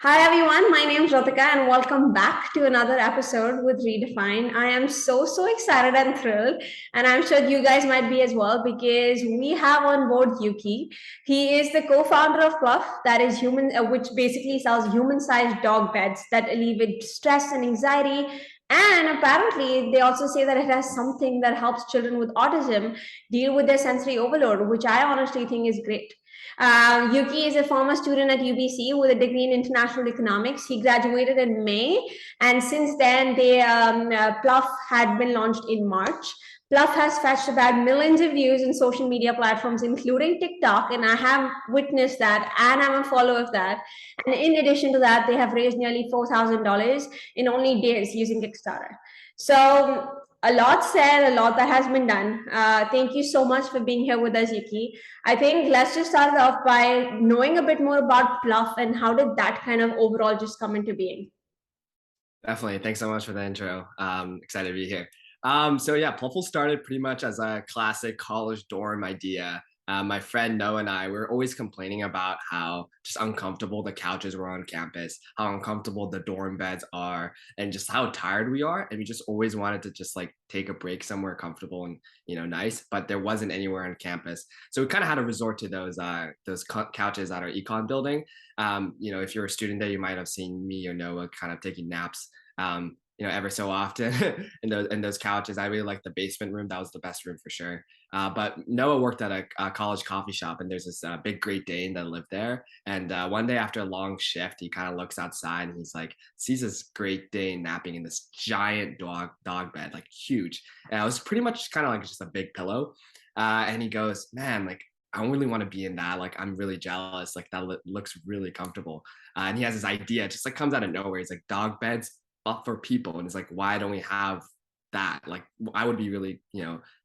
Hi everyone, my name is Ratika and welcome back to another episode with Redefine. I am so excited and thrilled, and I'm sure you guys might be as well because we have on board Yuki. He is the co-founder of Plufl, that is which basically sells human-sized dog beds that alleviate stress and anxiety. And apparently, they also say that it has something that helps children with autism deal with their sensory overload, which I honestly think is great. Yuki is a former student at UBC with a degree in international economics. He graduated in May, and since then, Plufl had been launched in March. Plufl has fetched about millions of views in social media platforms, including TikTok, and I have witnessed that, and I'm a follower of that. And in addition to that, they have raised nearly $4,000 in only days using Kickstarter. So a lot said, a lot that has been done. Thank you so much for being here with us, Yuki. I think let's just start off by knowing a bit more about Plufl and how did that kind of overall just come into being? Definitely. Thanks so much for the intro. Excited to be here. So yeah, Plufl started pretty much as a classic college dorm idea. My friend Noah and I were always complaining about how just uncomfortable the couches were on campus, how uncomfortable the dorm beds are, and just how tired we are. And we just always wanted to just like take a break somewhere comfortable and nice, but there wasn't anywhere on campus. So we kind of had to resort to those couches at our econ building. If you're a student there, you might have seen me or Noah kind of taking naps ever so often in those couches. I really like the basement room. That was the best room for sure. But Noah worked at a college coffee shop, and there's this big Great Dane that lived there. And one day after a long shift, he kind of looks outside and he's like, sees this Great Dane napping in this giant dog bed, like huge. And it was pretty much kind of like just a big pillow. And he goes, man, like I don't really want to be in that. Like, I'm really jealous. Like, that looks really comfortable. And he has this idea, it just like comes out of nowhere. He's like, dog beds, but for people. And it's like, why don't we have that? Like, I would be really,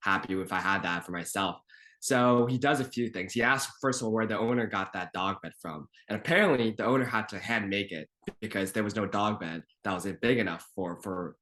happy if I had that for myself. So he does a few things. He asked, first of all, where the owner got that dog bed from. And apparently the owner had to hand make it because there was no dog bed that was big enough for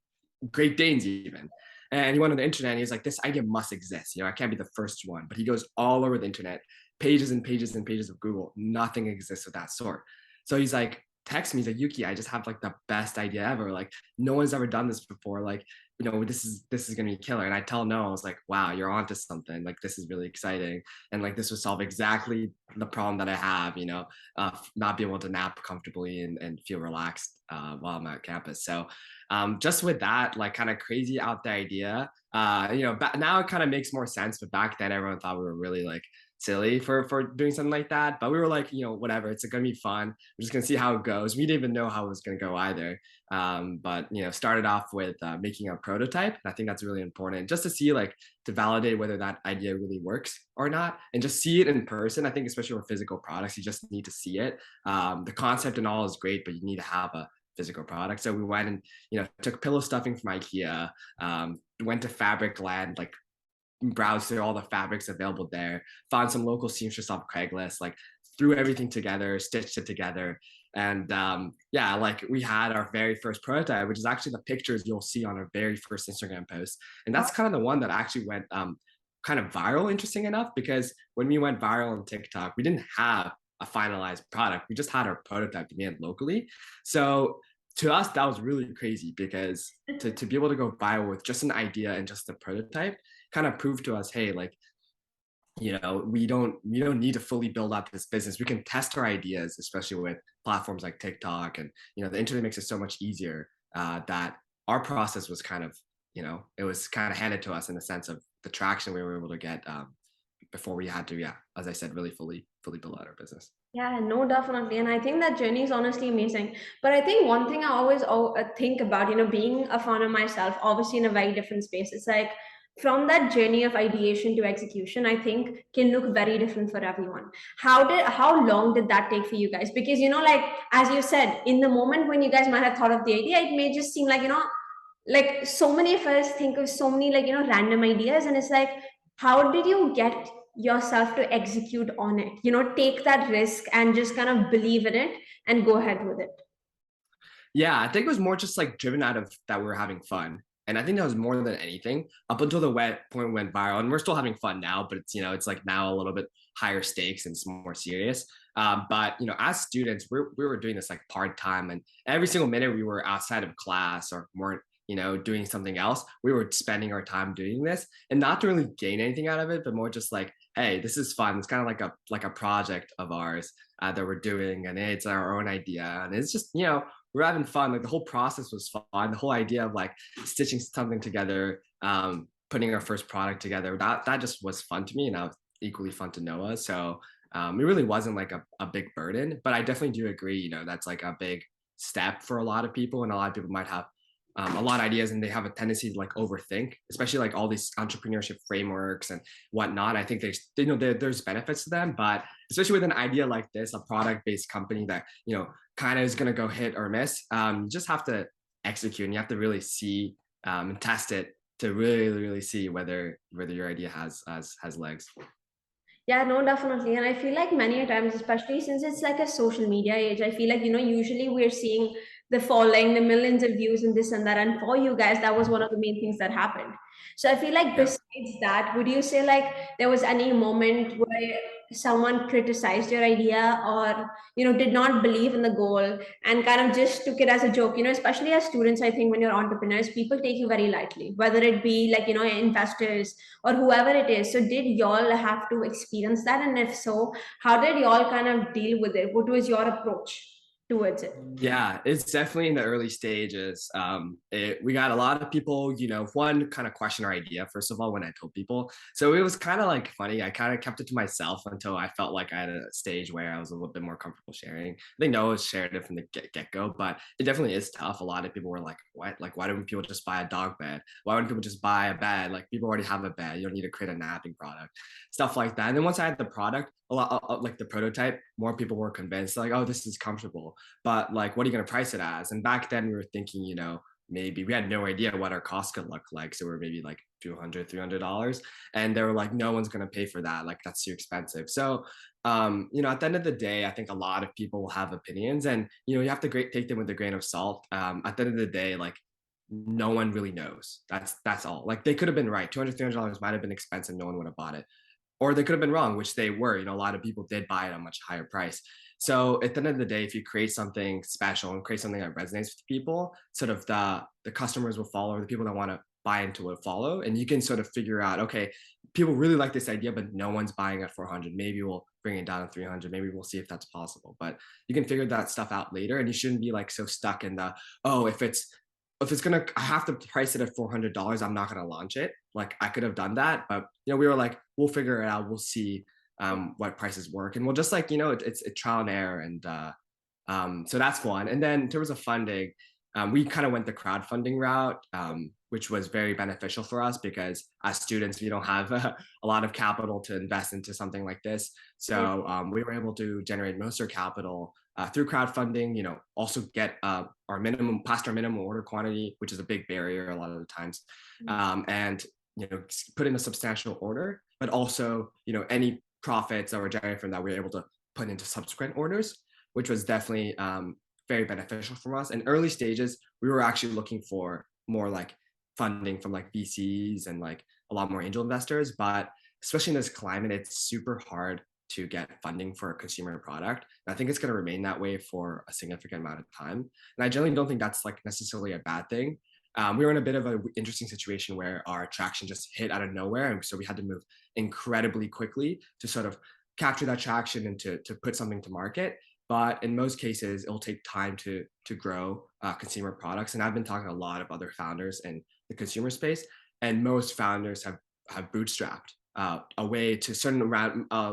Great Danes even. And he went on the internet and he's like, this idea must exist. I can't be the first one. But he goes all over the internet, pages and pages and pages of Google. Nothing exists of that sort. So he's like, text me, he's like, Yuki, I just have like the best idea ever. Like, no one's ever done this before. Like, this is gonna be killer. And I tell Noah, I was like, wow, you're onto something. Like, this is really exciting. And like this would solve exactly the problem that I have, not be able to nap comfortably and feel relaxed while I'm at campus. So just with that, like kind of crazy out there idea, now it kind of makes more sense. But back then everyone thought we were really like silly for doing something like that. But we were like, whatever, it's gonna be fun. We're just gonna see how it goes. We didn't even know how it was gonna go either. But started off with making a prototype. And I think that's really important just to see, like, to validate whether that idea really works or not, and just see it in person. I think especially with physical products, you just need to see it. The concept and all is great, but you need to have a physical product. So we went and took pillow stuffing from IKEA, went to Fabric Land, like browsed through all the fabrics available there, found some local seamstress off Craigslist, like threw everything together, stitched it together. And yeah, like we had our very first prototype, which is actually the pictures you'll see on our very first Instagram post. And that's kind of the one that actually went kind of viral, interesting enough, because when we went viral on TikTok, we didn't have a finalized product. We just had our prototype made locally. So to us, that was really crazy because to be able to go viral with just an idea and just a prototype kind of proved to us, hey, like, we don't need to fully build out this business. We can test our ideas, especially with platforms like TikTok, and the internet makes it so much easier. That our process was kind of, it was kind of handed to us in the sense of the traction we were able to get before we had to, yeah, as I said, really fully build out our business. Yeah, no, definitely. And I think that journey is honestly amazing. But I think one thing I always think about, being a founder myself, obviously in a very different space, it's like from that journey of ideation to execution, I think can look very different for everyone. How long did that take for you guys? Because, like, as you said, in the moment when you guys might have thought of the idea, it may just seem like, like so many of us think of so many, like, random ideas. And it's like, how did you get yourself to execute on it, take that risk and just kind of believe in it and go ahead with it? Yeah, I think it was more just like driven out of that we were having fun. And I think that was more than anything up until the point went viral. And we're still having fun now, but it's, it's like now a little bit higher stakes and it's more serious. But, as students, we were doing this like part time, and every single minute we were outside of class or more, doing something else, we were spending our time doing this, and not to really gain anything out of it, but more just like, hey, this is fun. It's kind of like a project of ours that we're doing, and it's our own idea, and it's just we're having fun. Like the whole process was fun. The whole idea of like stitching something together, putting our first product together, that just was fun to me, and that was equally fun to Noah. So it really wasn't like a big burden, but I definitely do agree. That's like a big step for a lot of people, and a lot of people might have a lot of ideas, and they have a tendency to like overthink, especially like all these entrepreneurship frameworks and whatnot. I think there's benefits to them, but especially with an idea like this, a product-based company that kind of is going to go hit or miss, you just have to execute, and you have to really see and test it to really see whether your idea has legs. Yeah, no, definitely. And I feel like many a times, especially since it's like a social media age, I feel like, usually we're seeing the following, the millions of views and this and that. And for you guys, that was one of the main things that happened. So I feel like Yeah. besides that, would you say like there was any moment where someone criticized your idea or, did not believe in the goal and kind of just took it as a joke, especially as students, I think when you're entrepreneurs, people take you very lightly, whether it be like, investors or whoever it is. So did y'all have to experience that? And if so, how did y'all kind of deal with it? What was your approach towards it? Yeah, it's definitely in the early stages. We got a lot of people, one kind of question our idea, first of all, when I told people. So it was kind of like funny. I kind of kept it to myself until I felt like I had a stage where I was a little bit more comfortable sharing. I think Noah shared it from the get-go, but it definitely is tough. A lot of people were like, what? Like, why don't people just buy a dog bed? Why wouldn't people just buy a bed? Like, people already have a bed. You don't need to create a napping product, stuff like that. And then once I had the product, a lot like the prototype, more people were convinced, like, oh, this is comfortable, but like, what are you going to price it as? And back then we were thinking, maybe we had no idea what our cost could look like. So we're maybe like $200, $300. And they were like, no one's going to pay for that. Like, that's too expensive. So, at the end of the day, I think a lot of people will have opinions, and, you have to take them with a grain of salt. At the end of the day, like, no one really knows. That's all. Like, they could have been right. $200, $300 might have been expensive. No one would have bought it, or they could have been wrong, which they were. A lot of people did buy it at a much higher price. So at the end of the day, if you create something special and create something that resonates with people, sort of the customers will follow, or the people that want to buy into it follow, and you can sort of figure out, okay, people really like this idea, but no one's buying at 400. Maybe we'll bring it down to 300. Maybe we'll see if that's possible. But you can figure that stuff out later, and you shouldn't be like so stuck in the, oh, if it's gonna, I have to price it at $400, I'm not gonna launch it. Like, I could have done that, but we were like, we'll figure it out. We'll see what prices work, and we'll just like, it's trial and error. And so that's one. And then in terms of funding, we kind of went the crowdfunding route, which was very beneficial for us because as students, we don't have a lot of capital to invest into something like this. So we were able to generate most of our capital through crowdfunding, also get past our minimum order quantity, which is a big barrier a lot of the times. And, put in a substantial order, but also, any profits that were generated from that, we were able to put into subsequent orders, which was definitely very beneficial for us. In early stages, we were actually looking for more like funding from like VCs and like a lot more angel investors, but especially in this climate, it's super hard to get funding for a consumer product. And I think it's going to remain that way for a significant amount of time. And I generally don't think that's like necessarily a bad thing. We were in a bit of an interesting situation where our traction just hit out of nowhere. And so we had to move incredibly quickly to sort of capture that traction and to put something to market. But in most cases, it'll take time to grow consumer products. And I've been talking to a lot of other founders in the consumer space, and most founders have bootstrapped a way to a certain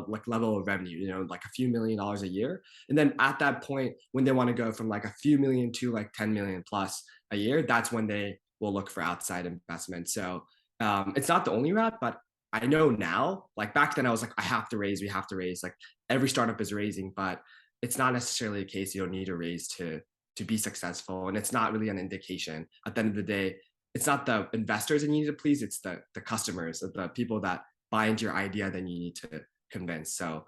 like level of revenue, like a few $1,000,000 a year. And then at that point, when they want to go from like a few million to like 10 million plus a year, that's when they will look for outside investment. So it's not the only route, but I know now, like back then I was like, we have to raise, like every startup is raising, but it's not necessarily the case. You don't need to raise to be successful. And it's not really an indication. At the end of the day, it's not the investors that you need to please, it's the customers, the people that buy into your idea, then you need to convince. So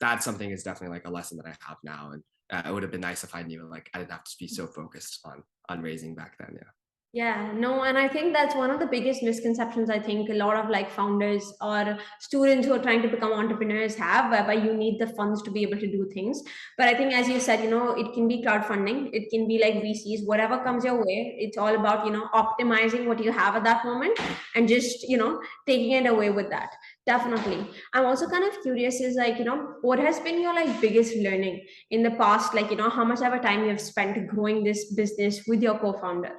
that's something is definitely like a lesson that I have now. And it would have been nice if I knew, like, I didn't have to be so focused on raising back then. Yeah. Yeah, no, and I think that's one of the biggest misconceptions I think a lot of like founders or students who are trying to become entrepreneurs have, whereby you need the funds to be able to do things. But I think, as you said, it can be crowdfunding, it can be like VCs, whatever comes your way. It's all about, optimizing what you have at that moment and just, taking it away with that. Definitely. I'm also kind of curious is like, what has been your like biggest learning in the past? Like, how much ever time you have spent growing this business with your co-founder?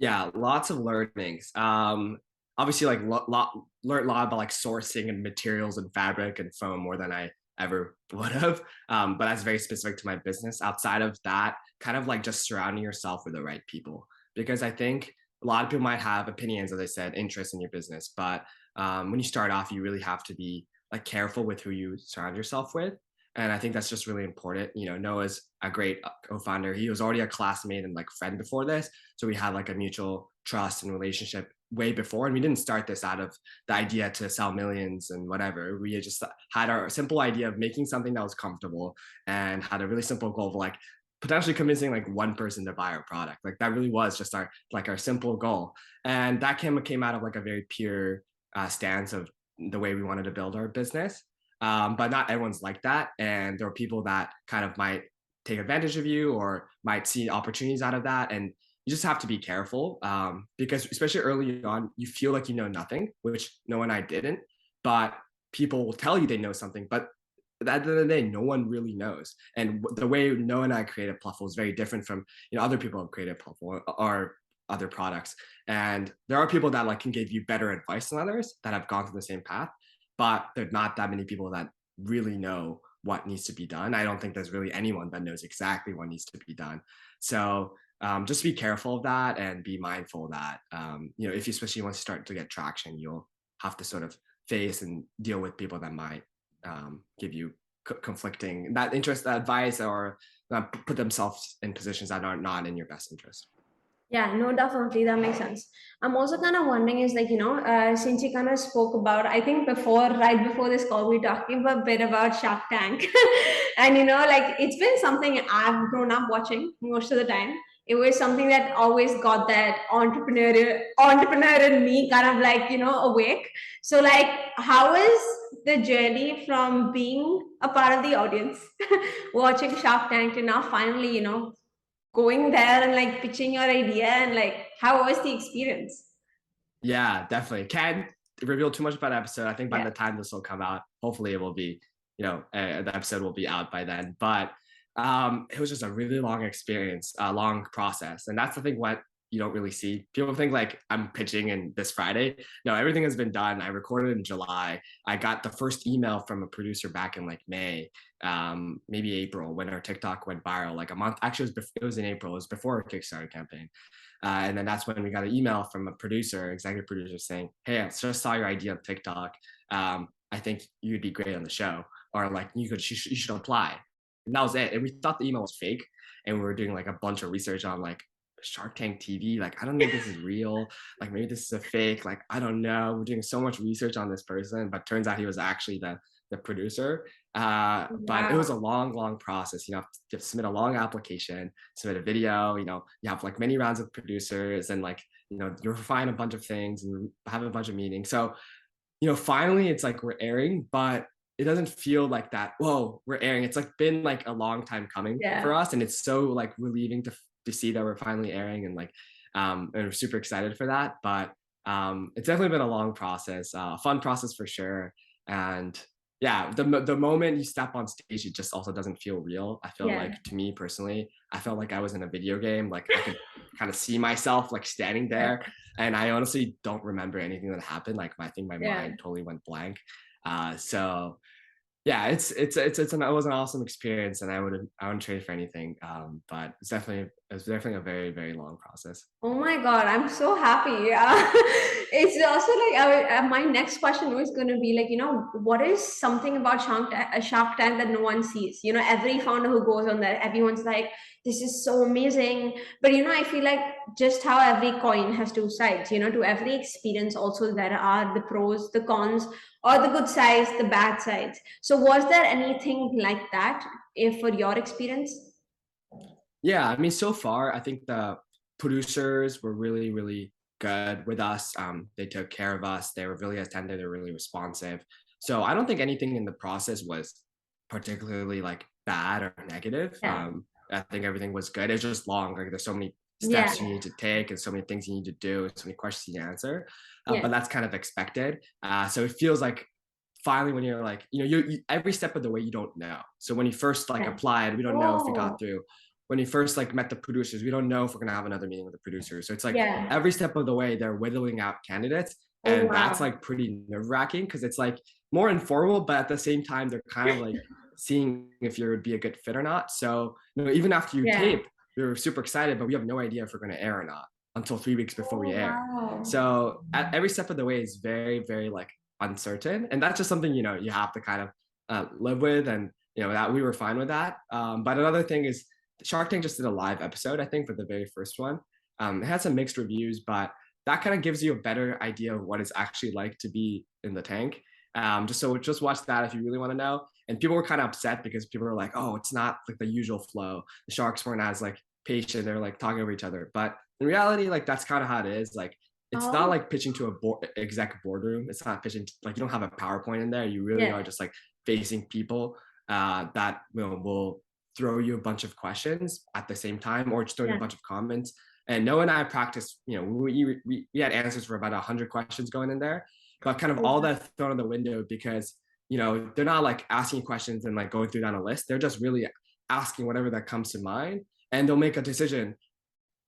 Yeah, lots of learnings. Obviously, like learned a lot about like sourcing and materials and fabric and foam more than I ever would have. But that's very specific to my business. Outside of that, kind of like just surrounding yourself with the right people, because I think a lot of people might have opinions, as I said, interest in your business, but when you start off, you really have to be like careful with who you surround yourself with. And I think that's just really important. Noah's a great co-founder. He was already a classmate and like friend before this, so we had like a mutual trust and relationship way before. And we didn't start this out of the idea to sell millions and whatever. We just had our simple idea of making something that was comfortable and had a really simple goal of like potentially convincing like one person to buy our product. Like that really was just our simple goal. And that came out of like a very pure stance of the way we wanted to build our business. But not everyone's like that. And there are people that kind of might take advantage of you or might see opportunities out of that. And you just have to be careful because especially early on, you feel like you know nothing, which Noah and I didn't. But people will tell you they know something, but at the end of the day, no one really knows. And the way Noah and I created Plufl is very different from other people have created Plufl or other products. And there are people that like can give you better advice than others that have gone through the same path, but there's not that many people that really know what needs to be done. I don't think there's really anyone that knows exactly what needs to be done. So just be careful of that and be mindful that if you especially once you start to get traction, you'll have to sort of face and deal with people that might give you conflicting that interest, that advice, or put themselves in positions that are not in your best interest. Yeah, no, definitely. That makes sense. I'm also kind of wondering is like, since you kind of spoke about, I think right before this call, we were talking a bit about Shark Tank. And, like it's been something I've grown up watching most of the time. It was something that always got that entrepreneur in me kind of like, awake. So like, how is the journey from being a part of the audience, watching Shark Tank to now finally, going there and like pitching your idea and like how was the experience? Yeah, definitely. Can't reveal too much about the episode. I think by Yeah. the time this will come out, hopefully it will be, the episode will be out by then. But it was just a really long experience, a long process. And that's the thing what you don't really see. People think like I'm pitching in this Friday. No, everything has been done. I recorded in July. I got the first email from a producer back in like May, maybe April when our TikTok went viral, like a month. Actually, it was in April. It was before our Kickstarter campaign. And then that's when we got an email from a producer, executive producer, saying, "Hey, I just saw your idea on TikTok. I think you'd be great on the show, or like you should apply." And that was it. And we thought the email was fake, and we were doing like a bunch of research on like Shark Tank TV. Like, I don't know if this is real. Like, maybe this is a fake. Like, I don't know. We're doing so much research on this person, but turns out he was actually the producer. But it was Wow. a long process. You have to submit a long application, submit a video. You have like many rounds of producers, and like you refine a bunch of things and have a bunch of meetings. So finally it's like we're airing, but it doesn't feel like that. Whoa, we're airing. It's like been like a long time coming for Yeah. us, and it's so like relieving to see that we're finally airing, and like and we're super excited for that. But it's definitely been a long process, a fun process for sure. And yeah, the moment you step on stage, it just also doesn't feel real. I feel Yeah. like, to me personally, I felt like I was in a video game. Like I could kind of see myself like standing Yeah. there, and I honestly don't remember anything that happened. Like I think my Yeah. mind totally went blank. So yeah, it was an awesome experience, and I wouldn't trade it for anything. But it's definitely a very very long process. Oh my God, I'm so happy. Yeah. It's also like my next question was going to be like, what is something about Shark Tank that no one sees? Every founder who goes on there, everyone's like, this is so amazing. But, I feel like just how every coin has two sides, to every experience, also there are the pros, the cons, or the good sides, the bad sides. So, was there anything like that if for your experience? Yeah, I mean, so far, I think the producers were really, really good with us. They took care of us. They were really attentive. They were really responsive. So I don't think anything in the process was particularly like bad or negative. Yeah. I think everything was good. It's just long. Like there's so many Yeah. steps you need to take and so many things you need to do, so many questions you answer. Yeah. But that's kind of expected. So it feels like finally when you're like, you every step of the way you don't know. So when you first like Yeah. applied, we don't know if we got Oh, through. When you first like met the producers, we don't know if we're gonna have another meeting with the producers. So it's like yeah. every step of the way they're whittling out candidates. Oh, And that's wow. like pretty nerve-wracking because it's like more informal, but at the same time, they're kind of like seeing if you would be a good fit or not. So even after you Yeah. tape, you're super excited, but we have no idea if we're gonna air or not until 3 weeks before we Oh, air. wow. So at every step of the way is very, very like uncertain. And that's just something, you have to kind of live with. And, that we were fine with that. But another thing is Shark Tank just did a live episode, I think, for the very first one. It had some mixed reviews, but that kind of gives you a better idea of what it's actually like to be in the tank. Just watch that if you really want to know. And people were kind of upset because people were like, "Oh, it's not like the usual flow. The sharks weren't as like patient. They're like talking over each other." But in reality, like that's kind of how it is. Like it's not Oh, like pitching to a exec boardroom. It's not pitching like you don't have a PowerPoint in there. You really yeah. are just like facing people that will throw you a bunch of questions at the same time or just throw you a Yeah. bunch of comments. And Noah and I practiced, we had answers for about 100 questions going in there, but kind of Oh, all wow. that thrown in the window because, they're not like asking questions and like going through down a list. They're just really asking whatever that comes to mind and they'll make a decision,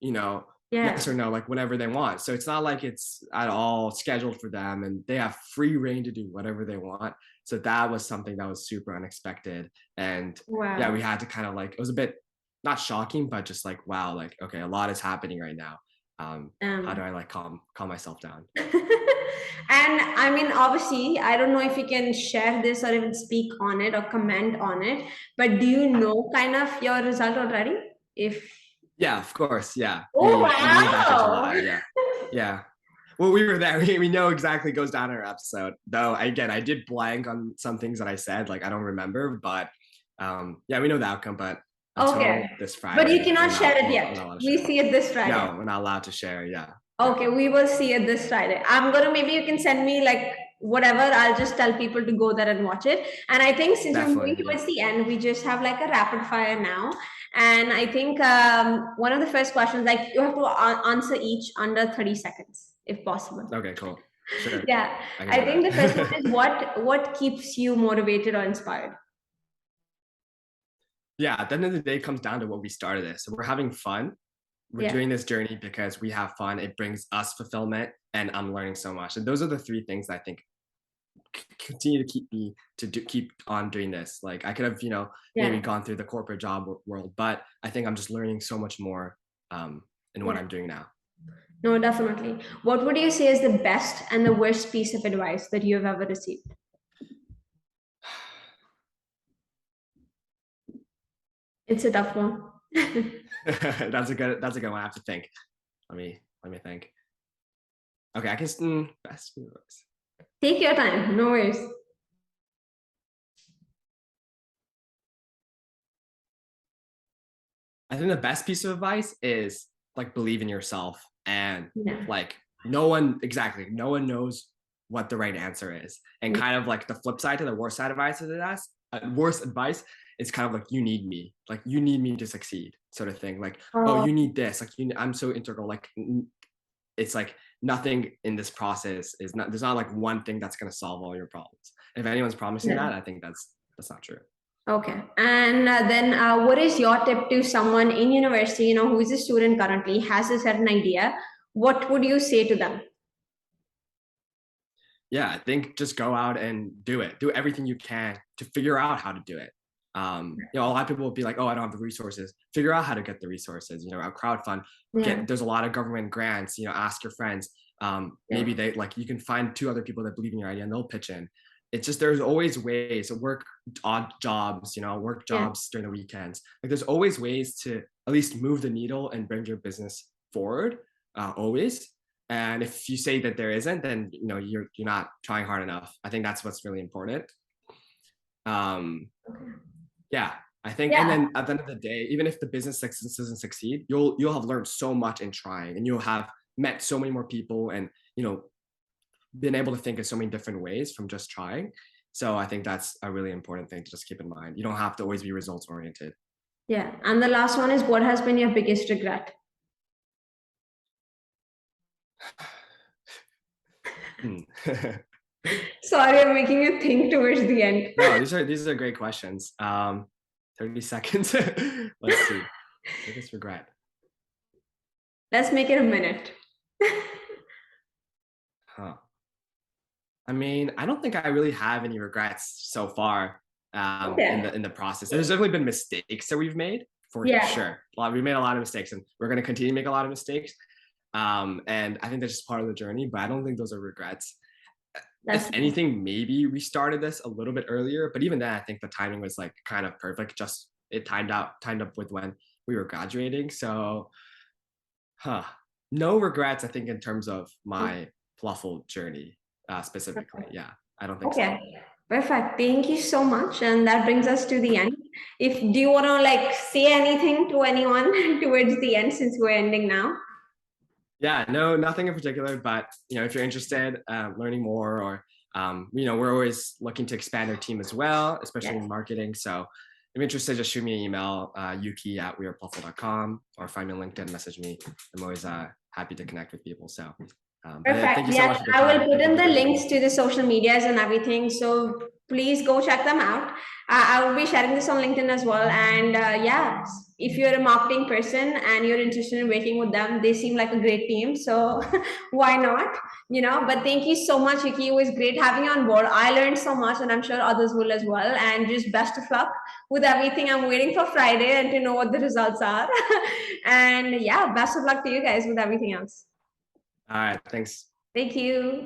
you know, yes Yeah. or no, like whenever they want. So it's not like it's at all scheduled for them and they have free reign to do whatever they want. So that was something that was super unexpected. And yeah, we Wow. had to kind of like, it was a bit not shocking, but just like, wow, like, okay, a lot is happening right now. How do Um, I like calm myself down? and I mean, obviously, I don't know if you can share this or even speak on it or comment on it, but do you know kind of your result already? If Yeah, of course. Yeah. oh We knew back in wow. July. Yeah. Yeah. Well, we were there. We know exactly goes down in our episode. Though again, I did blank on some things that I said, like I don't remember, but yeah, we know the outcome, but Okay. until this But you Friday, cannot share it we're not yet. allowed to We share. see it this Friday. No, we're not allowed to share. Yeah. Yeah. Okay, we will see it this Friday. I'm gonna maybe you can send me like whatever. I'll just tell people to go there and watch it. And I think since we're moving Definitely. Yeah. towards the end, we just have like a rapid fire now. And I think one of the first questions, like you have to answer each under 30 seconds, if possible. Okay, cool. Sure. Yeah, I can I do think the first one that. is what keeps you motivated or inspired? Yeah, at the end of the day, it comes down to what we started this. So we're having fun. We're Yeah, doing this journey because we have fun. It brings us fulfillment, and I'm learning so much. And those are the three things I think continue to keep me keep on doing this. Like I could have, maybe yeah, gone through the corporate job world, but I think I'm just learning so much more in what yeah. I'm doing now. No, definitely. What would you say is the best and the worst piece of advice that you have ever received? It's a tough one. That's a good one. I have to think. Let me think. Okay, I can best advice. Take your time, no worries. I think the best piece of advice is like believe in yourself and Yeah, like no one knows what the right answer is. And yeah. kind of like the flip side to the worst side advice of that, worst advice is kind of like you need me, like you need me to succeed, sort of thing. Like oh, Oh, you need this, like I'm so integral. Like it's like nothing in this process is not. There's not like one thing that's gonna solve all your problems. If anyone's promising yeah. that, I think that's not true. Okay. And then what is your tip to someone in university, who is a student currently, has a certain idea? What would you say to them? Yeah, I think just go out and do it. Do everything you can to figure out how to do it. A lot of people will be like, "Oh, I don't have the resources." Figure out how to get the resources. A crowdfund. Yeah, There's a lot of government grants. Ask your friends. yeah, Maybe they like you can find two other people that believe in your idea and they'll pitch in. It's just there's always ways to work odd jobs. Work yeah. jobs during the weekends. Like there's always ways to at least move the needle and bring your business forward. Always. And if you say that there isn't, then you're not trying hard enough. I think that's what's really important. Um, Okay. yeah, I think, and then at the end of the day, even if the business doesn't succeed, you'll have learned so much in trying, and you'll have met so many more people, and been able to think in so many different ways from just trying. So I think that's a really important thing to just keep in mind. You don't have to always be results oriented. Yeah. And the last one is, what has been your biggest regret? Sorry, I'm making you think towards the end. No, these are great questions. 30 seconds. Let's see. Biggest regret. Let's make it a minute. Huh. I mean, I don't think I really have any regrets so far in the process. There's definitely been mistakes that we've made for sure. We made a lot of mistakes, and we're going to continue to make a lot of mistakes. And I think that's just part of the journey, but I don't think those are regrets. If anything, maybe we started this a little bit earlier, but even then, I think the timing was like kind of perfect. Just it timed up with when we were graduating. So, no regrets, I think, in terms of my Plufl journey specifically. Yeah, I don't think so. Perfect. Thank you so much. And that brings us to the end. Do you want to like say anything to anyone towards the end, since we're ending now? Yeah, no, nothing in particular, but if you're interested, learning more, or we're always looking to expand our team as well, especially in marketing. So if you're interested, just shoot me an email, yuki@weareplufl.com, or find me on LinkedIn, message me. I'm always happy to connect with people. So perfect. Thank you so much for the I time. will put in the links to the social medias and everything, so please go check them out. I will be sharing this on LinkedIn as well. And if you're a marketing person and you're interested in working with them, they seem like a great team, so why not? But thank you so much, Yuki. It was great having you on board. I learned so much, and I'm sure others will as well. And just best of luck with everything. I'm waiting for Friday and to know what the results are. And best of luck to you guys with everything else. All right, thanks. Thank you.